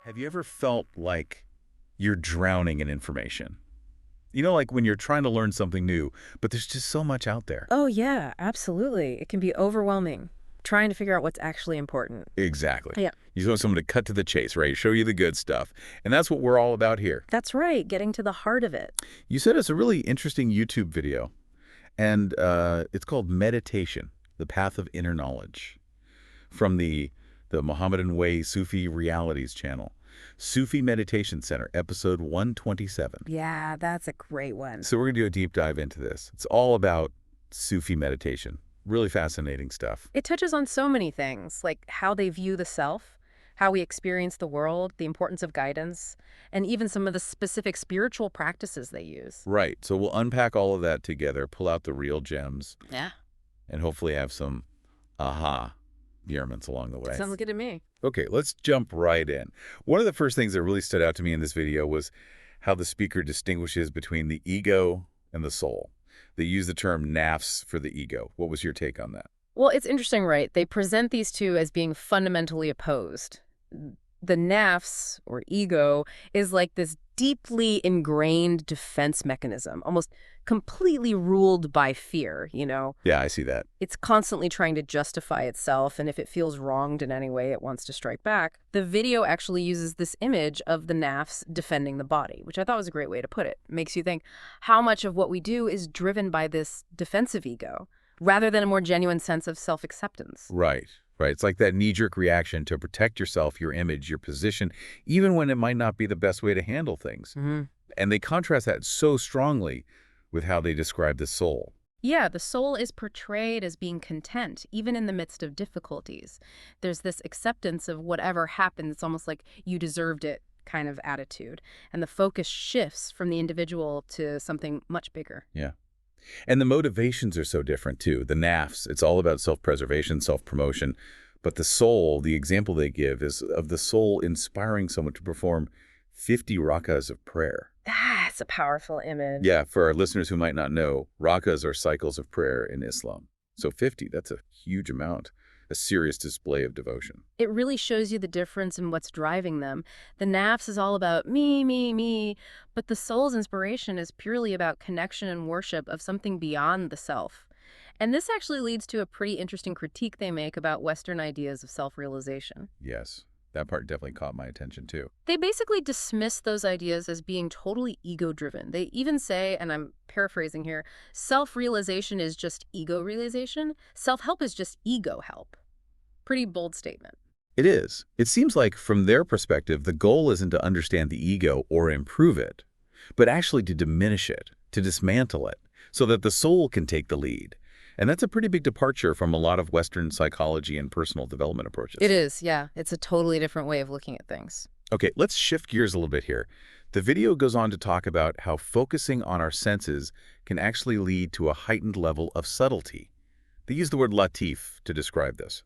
Have you ever felt like you're drowning in information? You know, like when you're trying to learn something new, but there's just so much out there. Oh, yeah, absolutely. It can be overwhelming trying to figure out what's actually important. Exactly. Yeah, You just want someone to cut to the chase, right? Show you the good stuff. And that's what we're all about here. that's right, getting to the heart of it. You sent us a really interesting YouTube video, and it's called Meditation, The Path of Inner Knowledge, from the Mohammedan Way Sufi Realities channel. Sufi Meditation Center, episode 127. Yeah, that's a great one. So we're going to do a deep dive into this. It's all about Sufi meditation. Really fascinating stuff. It touches on so many things, like how they view the self, how we experience the world, the importance of guidance, and even some of the specific spiritual practices they use. Right. So we'll unpack all of that together, pull out the real gems, Yeah. and hopefully have some aha moments along the way. Sounds good to me. Okay, let's jump right in. One of the first things that really stood out to me in this video was how the speaker distinguishes between the ego and the soul. They use the term nafs for the ego. What was your take on that? Well, it's interesting, right? They present these two as being fundamentally opposed. The nafs, or ego, is like this deeply ingrained defense mechanism, almost completely ruled by fear, you know? Yeah, I see that. It's constantly trying to justify itself, and if it feels wronged in any way, it wants to strike back. The video actually uses this image of the nafs defending the body, which I thought was a great way to put it. Makes you think how much of what we do is driven by this defensive ego, rather than a more genuine sense of self-acceptance. Right, right. It's like that knee-jerk reaction to protect yourself, your image, your position, even when it might not be the best way to handle things. Mm-hmm. And they contrast that so strongly with how they describe the soul. Yeah, the soul is portrayed as being content, even in the midst of difficulties. There's this acceptance of whatever happens. It's almost like you deserved it kind of attitude. And the focus shifts from the individual to something much bigger. Yeah. And the motivations are so different, too. The nafs, it's all about self-preservation, self-promotion. But the soul, the example they give is of the soul inspiring someone to perform 50 rakas of prayer. That's a powerful image. Yeah, for our listeners who might not know, rakas are cycles of prayer in Islam. So 50, that's a huge amount, a serious display of devotion. It really shows you the difference in what's driving them. The nafs is all about me, but the soul's inspiration is purely about connection and worship of something beyond the self. And this actually leads to a pretty interesting critique they make about Western ideas of self-realization. Yes, that part definitely caught my attention, too. They basically dismiss those ideas as being totally ego-driven. They even say, and I'm paraphrasing here, self-realization is just ego realization. Self-help is just ego help. Pretty bold statement. It is. It seems like, from their perspective, the goal isn't to understand the ego or improve it, but actually to diminish it, to dismantle it, so that the soul can take the lead. And that's a pretty big departure from a lot of Western psychology and personal development approaches. It is, yeah. It's a totally different way of looking at things. Okay, let's shift gears a little bit here. The video goes on to talk about how focusing on our senses can actually lead to a heightened level of subtlety. They use the word Latif to describe this.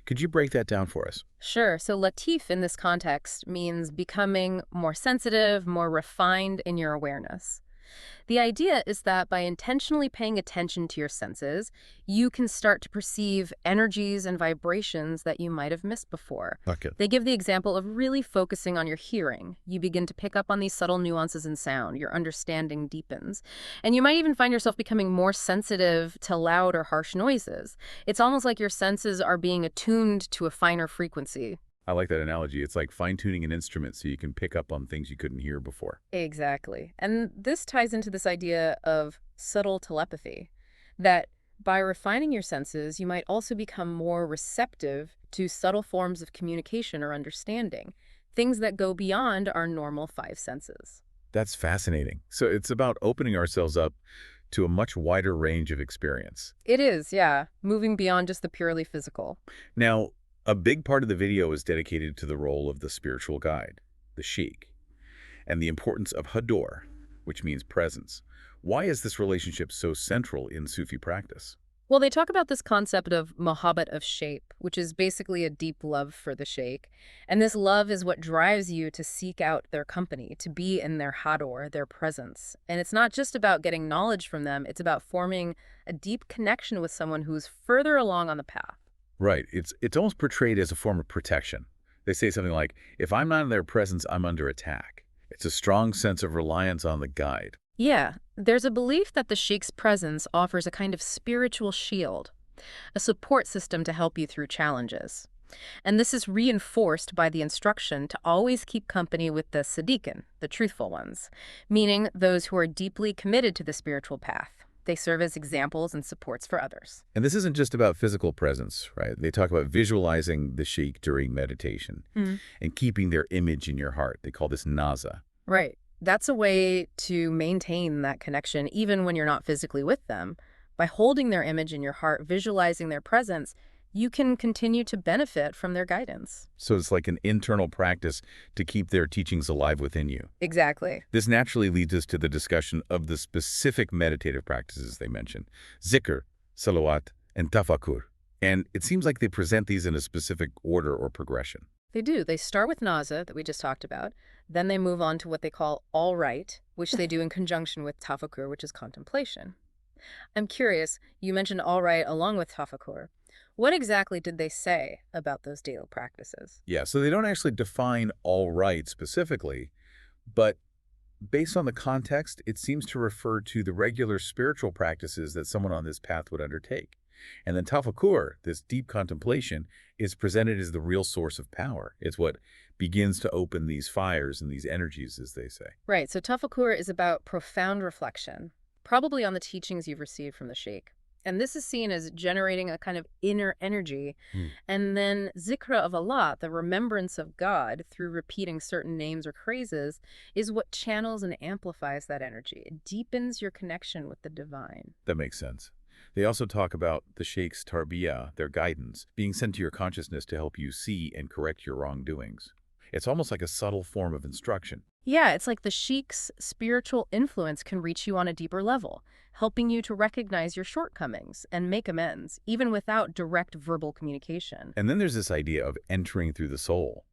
Could you break that down for us? Sure. So Latif in this context means becoming more sensitive, more refined in your awareness. The idea is that by intentionally paying attention to your senses, you can start to perceive energies and vibrations that you might have missed before. Okay. They give the example of really focusing on your hearing. You begin to pick up on these subtle nuances in sound. Your understanding deepens. And you might even find yourself becoming more sensitive to loud or harsh noises. It's almost like your senses are being attuned to a finer frequency. I like that analogy. It's like fine-tuning an instrument so you can pick up on things you couldn't hear before. Exactly. And this ties into this idea of subtle telepathy, that by refining your senses, you might also become more receptive to subtle forms of communication or understanding, things that go beyond our normal five senses. That's fascinating. So it's about opening ourselves up to a much wider range of experience. It is, yeah, moving beyond just the purely physical. Now, a big part of the video is dedicated to the role of the spiritual guide, the shaykh, and the importance of hudor, which means presence. Why is this relationship so central in Sufi practice? Well, they talk about this concept of mohabbat of shape, which is basically a deep love for the shaykh. And this love is what drives you to seek out their company, to be in their hudor, their presence. And it's not just about getting knowledge from them, it's about forming a deep connection with someone who's further along on the path. Right. It's almost portrayed as a form of protection. They say something like, if I'm not in their presence, I'm under attack. It's a strong sense of reliance on the guide. Yeah, there's a belief that the sheikh's presence offers a kind of spiritual shield, a support system to help you through challenges. And this is reinforced by the instruction to always keep company with the Siddiqun, the truthful ones, meaning those who are deeply committed to the spiritual path. They serve as examples and supports for others. And this isn't just about physical presence, right? They talk about visualizing the sheikh during meditation Mm. and keeping their image in your heart. They call this nazar. Right. That's a way to maintain that connection even when you're not physically with them. By holding their image in your heart, visualizing their presence, you can continue to benefit from their guidance. So it's like an internal practice to keep their teachings alive within you. Exactly. This naturally leads us to the discussion of the specific meditative practices they mention: zikr, salawat, and tafakkur. And it seems like they present these in a specific order or progression. They do. They start with nazar that we just talked about. Then they move on to what they call all right, which they do in conjunction with tafakkur, which is contemplation. I'm curious, you mentioned all right along with tafakkur. What exactly did they say about those daily practices? Yeah, so they don't actually define all right specifically, but based on the context, it seems to refer to the regular spiritual practices that someone on this path would undertake. And then tafakkur, this deep contemplation, is presented as the real source of power. It's what begins to open these fires and these energies, as they say. Right, so tafakkur is about profound reflection, probably on the teachings you've received from the sheikh. And this is seen as generating a kind of inner energy. Hmm. And then zikr of Allah, the remembrance of God through repeating certain names or phrases, is what channels and amplifies that energy. It deepens your connection with the divine. That makes sense. They also talk about the sheikh's tarbiyah, their guidance, being sent to your consciousness to help you see and correct your wrongdoings. It's almost like a subtle form of instruction. Yeah, it's like the sheikh's spiritual influence can reach you on a deeper level, helping you to recognize your shortcomings and make amends, even without direct verbal communication. And then there's this idea of entering through the soul,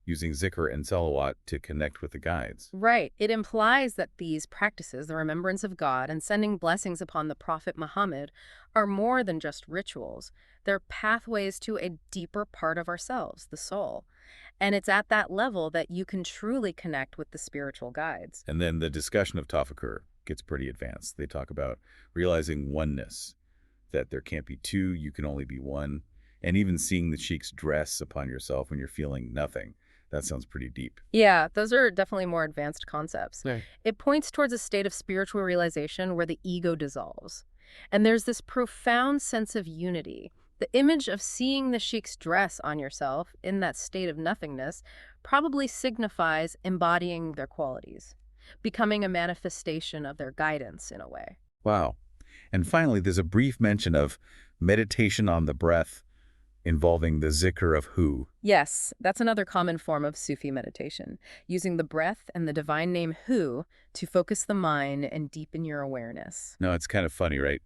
using zikr and salawat to connect with the guides. Right. It implies that these practices, the remembrance of God and sending blessings upon the Prophet Muhammad, are more than just rituals. They're pathways to a deeper part of ourselves, the soul. And it's at that level that you can truly connect with the spiritual guides. And then the discussion of tafakkur gets pretty advanced. They talk about realizing oneness, that there can't be two, you can only be one, and even seeing the sheikh's dress upon yourself when you're feeling nothing. That sounds pretty deep. Yeah, those are definitely more advanced concepts. Yeah. It points towards a state of spiritual realization where the ego dissolves. And there's this profound sense of unity. The image of seeing the sheikh's dress on yourself in that state of nothingness probably signifies embodying their qualities, becoming a manifestation of their guidance in a way. Wow. And finally, there's a brief mention of meditation on the breath involving the zikr of hu. Yes, that's another common form of Sufi meditation, using the breath and the divine name hu to focus the mind and deepen your awareness. Now, it's kind of funny, right?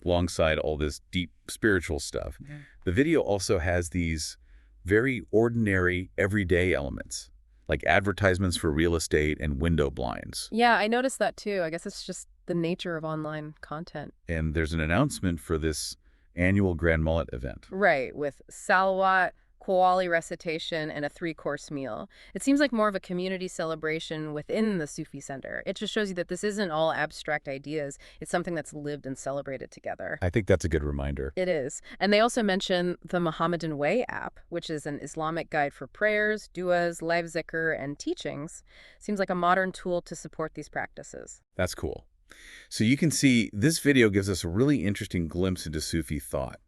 Alongside all this deep spiritual stuff, the video also has these very ordinary, everyday elements, like advertisements for real estate and window blinds. Yeah, I noticed that too. I guess it's just the nature of online content. And there's an announcement for this annual Grand Mullet event. Right, with salawat, qawwali recitation, and a 3-course meal. It seems like more of a community celebration within the Sufi center. It just shows you that this isn't all abstract ideas. It's something that's lived and celebrated together. I think that's a good reminder. It is. And they also mention the Mohammedan Way app, which is an Islamic guide for prayers, du'as, live zikr, and teachings. Seems like a modern tool to support these practices. That's cool. So you can see this video gives us a really interesting glimpse into Sufi thought.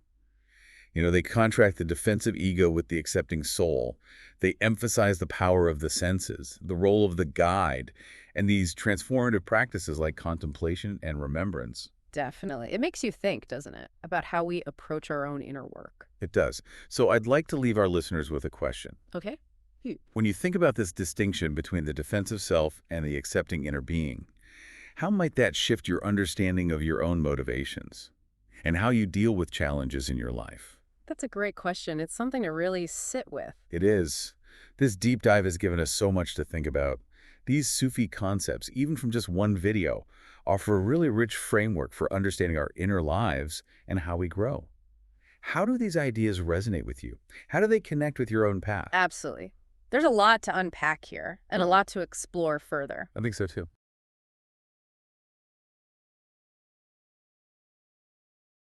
You know, they contract the defensive ego with the accepting soul. They emphasize the power of the senses, the role of the guide, and these transformative practices like contemplation and remembrance. Definitely. It makes you think, doesn't it, about how we approach our own inner work. It does. So I'd like to leave our listeners with a question. Okay? When you think about this distinction between the defensive self and the accepting inner being, how might that shift your understanding of your own motivations and how you deal with challenges in your life? That's a great question. It's something to really sit with. It is. This deep dive has given us so much to think about. These Sufi concepts, even from just one video, offer a really rich framework for understanding our inner lives and how we grow. How do these ideas resonate with you? How do they connect with your own path? Absolutely. There's a lot to unpack here and a lot to explore further. I think so too.